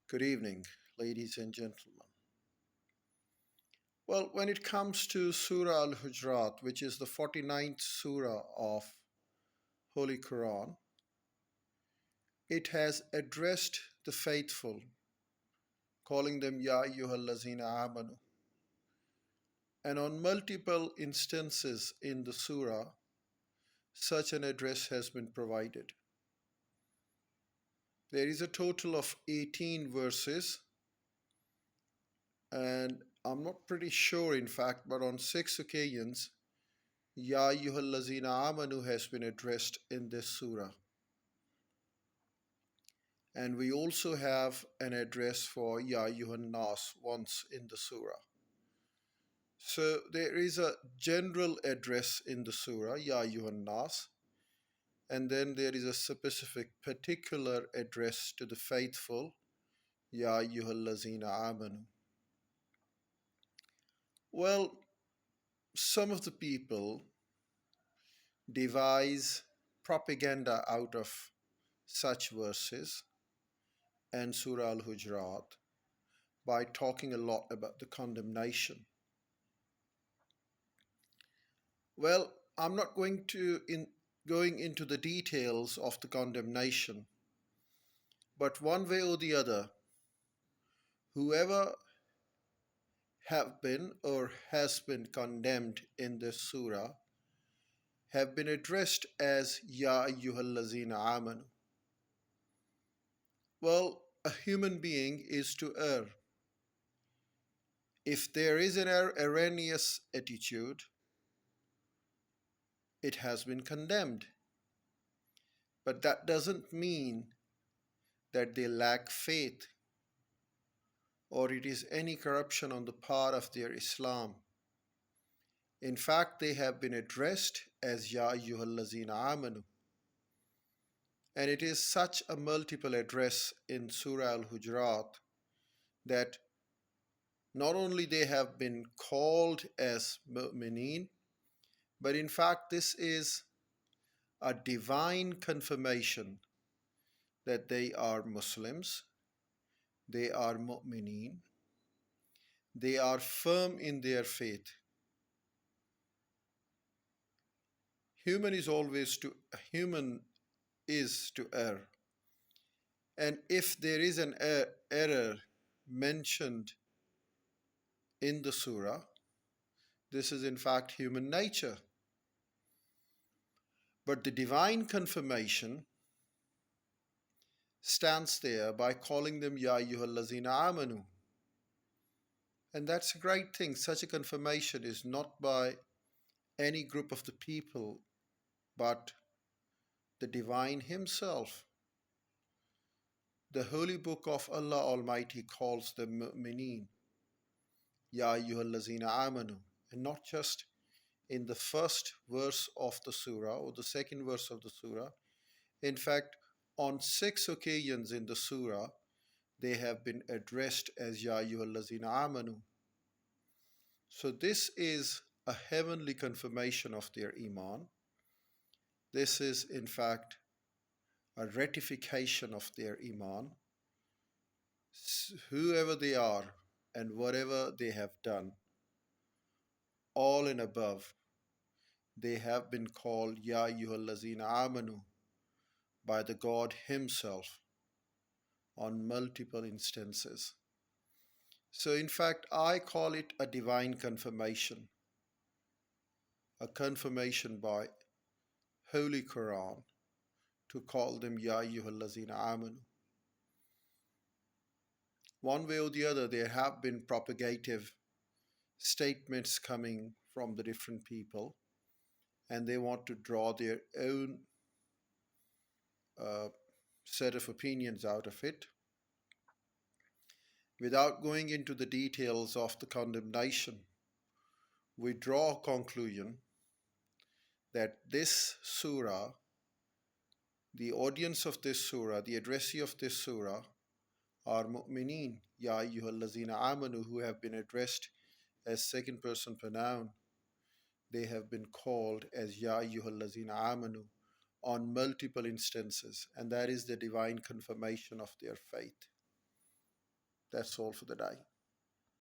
Good evening, ladies and gentlemen. Well, when it comes to Surah Al-Hujrat, which is the 49th surah of Holy Quran, it has addressed the faithful, calling them Ya ayyuhallazina amanu. And on multiple instances in the surah, such an address has been provided. There is a total of 18 verses, and I'm not pretty sure, in fact, but on 6 occasions, Ya ayyuhallazina amanu has been addressed in this surah. And we also have an address for Ya ayyuhan nas once in the surah. So there is a general address in the surah, Ya ayyuhan nas, and then there is a specific particular address to the faithful, Ya ayyuhallazina amanu. Well, some of the people devise propaganda out of such verses and Surah Al-Hujrat by talking a lot about the condemnation. Well, I'm not going into the details of the condemnation, but one way or the other, whoever have been or has been condemned in this surah have been addressed as Ya ayyuhallazina amanu. Well, a human being is to err. If there is an erroneous attitude, it has been condemned. But that doesn't mean that they lack faith or it is any corruption on the part of their Islam. In fact, they have been addressed as Ya ayyuhallazina amanu. And it is such a multiple address in Surah Al-Hujrat that not only they have been called as mu'mineen, but in fact this is a divine confirmation that they are Muslims, they are mu'mineen, they are firm in their faith. Human is to err. And if there is an error mentioned in the surah, this is in fact human nature. But the divine confirmation stands there by calling them Ya ayyuhallazina amanu. And that's a great thing. Such a confirmation is not by any group of the people, but the divine himself. The holy book of Allah Almighty calls them mu'mineen, Ya ayyuhallazina amanu. And not just in the first verse of the surah or the second verse of the surah. In fact, on 6 occasions in the surah, they have been addressed as Ya ayyuhallazina amanu. So this is a heavenly confirmation of their iman. This is in fact a ratification of their iman. Whoever they are and whatever they have done, all and above, they have been called Ya ayyuhallazina amanu by the God himself on multiple instances. So in fact, I call it a divine confirmation, a confirmation by Holy Quran to call them Ya ayyuhallazina amanu. One way or the other, there have been propagative statements coming from the different people, and they want to draw their own uh, set of opinions out of it. Without going into the details of the condemnation, we draw a conclusion that this surah, the audience of this surah, the addressee of this surah, are mu'mineen, Ya ayyuhallazina amanu, who have been addressed as second person pronoun. They have been called as Ya ayyuhallazina amanu on multiple instances, and that is the divine confirmation of their faith. That's all for the day.